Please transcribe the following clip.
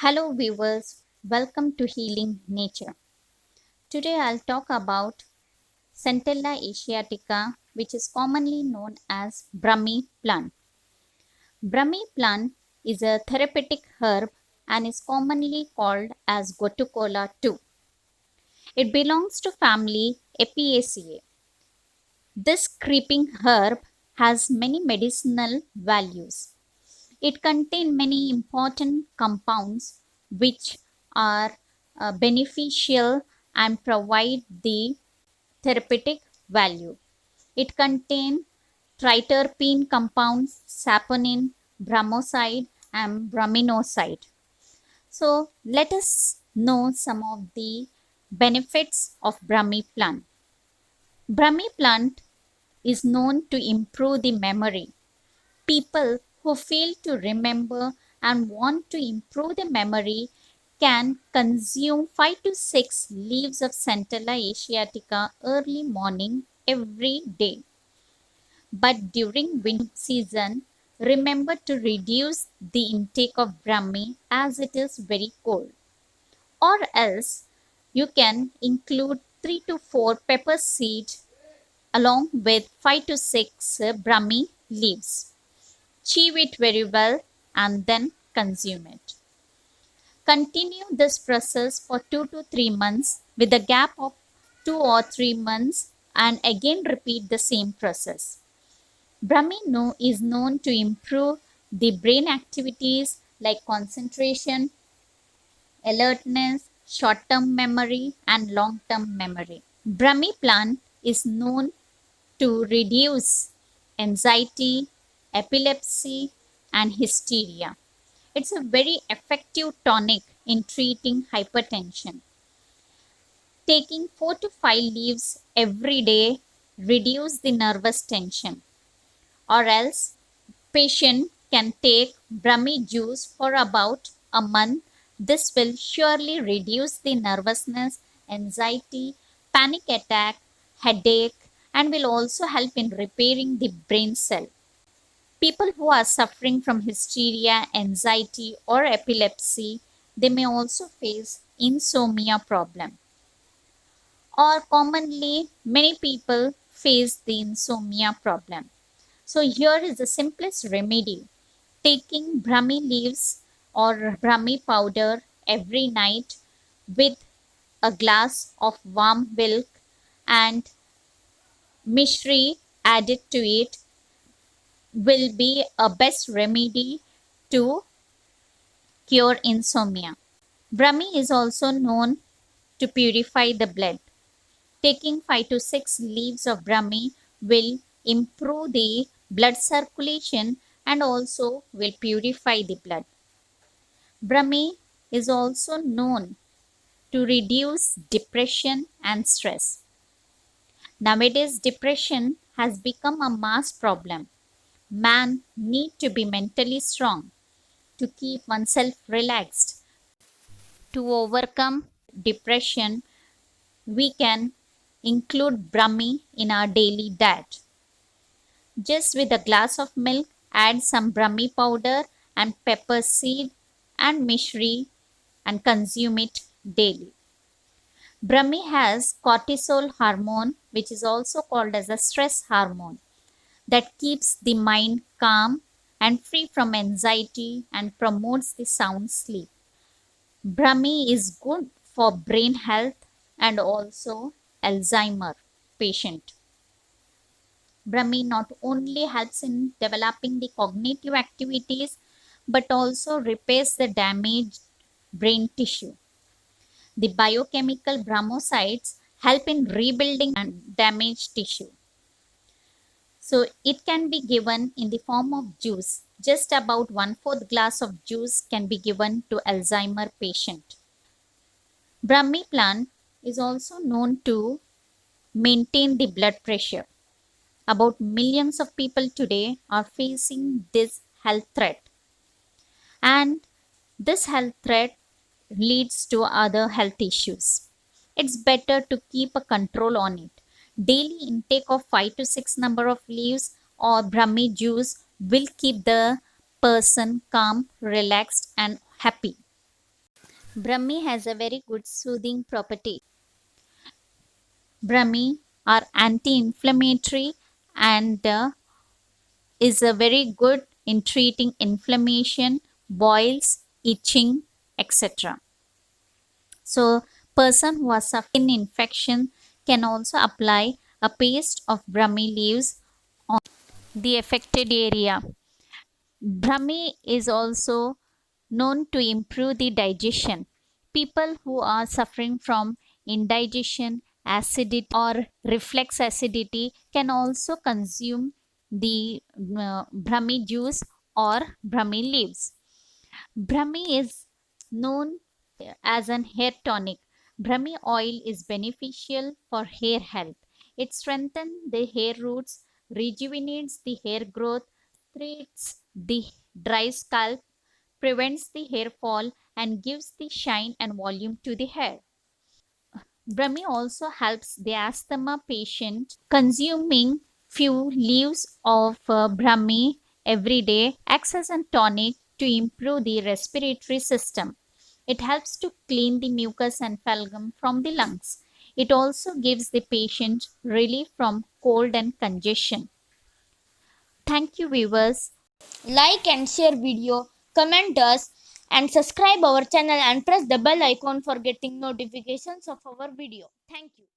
Hello, viewers. Welcome to Healing Nature. Today, I'll talk about Centella asiatica, which is commonly known as Brahmi plant. Brahmi plant is a therapeutic herb and is commonly called as Gotukola too. It belongs to family Apiaceae. This creeping herb has many medicinal values. It contains many important compounds which are beneficial and provide the therapeutic value. It contains triterpene compounds, saponin, bromoside, and brominoxide. So let us know some of the benefits of Brahmi plant. Brahmi plant is known to improve the memory. People who fail to remember and want to improve the memory can consume 5 to 6 leaves of Centella asiatica early morning every day. But during winter season, remember to reduce the intake of Brahmi as it is very cold. Or else you can include 3 to 4 pepper seeds along with 5 to 6 Brahmi leaves. Chew it very well and then consume it. Continue this process for 2 to 3 months with a gap of 2 or 3 months and again repeat the same process. Brahmi is known to improve the brain activities like concentration, alertness, short-term memory and long-term memory. Brahmi plant is known to reduce anxiety, epilepsy, and hysteria. It's a very effective tonic in treating hypertension. Taking 4 to 5 leaves every day reduce the nervous tension. Or else, patient can take Brahmi juice for about a month. This will surely reduce the nervousness, anxiety, panic attack, headache, and will also help in repairing the brain cell. People who are suffering from hysteria, anxiety, or epilepsy, they may also face insomnia problem. Or commonly, many people face the insomnia problem. So here is the simplest remedy. Taking Brahmi leaves or Brahmi powder every night with a glass of warm milk and mishri added to it will be a best remedy to cure insomnia. Brahmi is also known to purify the blood. Taking 5 to 6 leaves of Brahmi will improve the blood circulation and also will purify the blood. Brahmi is also known to reduce depression and stress. Nowadays, depression has become a mass problem. Man need to be mentally strong to keep oneself relaxed. To overcome depression, we can include Brahmi in our daily diet. Just with a glass of milk, add some Brahmi powder and pepper seed and mishri and consume it daily. Brahmi has cortisol hormone, which is also called as a stress hormone, that keeps the mind calm and free from anxiety and promotes the sound sleep. Brahmi is good for brain health and also Alzheimer patient. Brahmi not only helps in developing the cognitive activities but also repairs the damaged brain tissue. The biochemical bromosides help in rebuilding damaged tissue. So it can be given in the form of juice. Just about 1/4 glass of juice can be given to Alzheimer patient. Brahmi plant is also known to maintain the blood pressure. About millions of people today are facing this health threat. And this health threat leads to other health issues. It's better to keep a control on it. Daily intake of 5 to 6 number of leaves or Brahmi juice will keep the person calm, relaxed and happy. Brahmi has a very good soothing property. Brahmi are anti-inflammatory and is a very good in treating inflammation, boils, itching, etc. So, person who has skin infection can also apply a paste of Brahmi leaves on the affected area. Brahmi is also known to improve the digestion. People who are suffering from indigestion, acidity, or reflex acidity can also consume the Brahmi juice or Brahmi leaves. Brahmi is known as an hair tonic. Brahmi oil is beneficial for hair health. It strengthens the hair roots, rejuvenates the hair growth, treats the dry scalp, prevents the hair fall, and gives the shine and volume to the hair. Brahmi also helps the asthma patient. Consuming few leaves of Brahmi every day acts as a tonic to improve the respiratory system. It helps to clean the mucus and phlegm from the lungs. It also gives the patient relief from cold and congestion. Thank you, viewers. Like and share video, comment us and subscribe our channel and press the bell icon for getting notifications of our video. Thank you.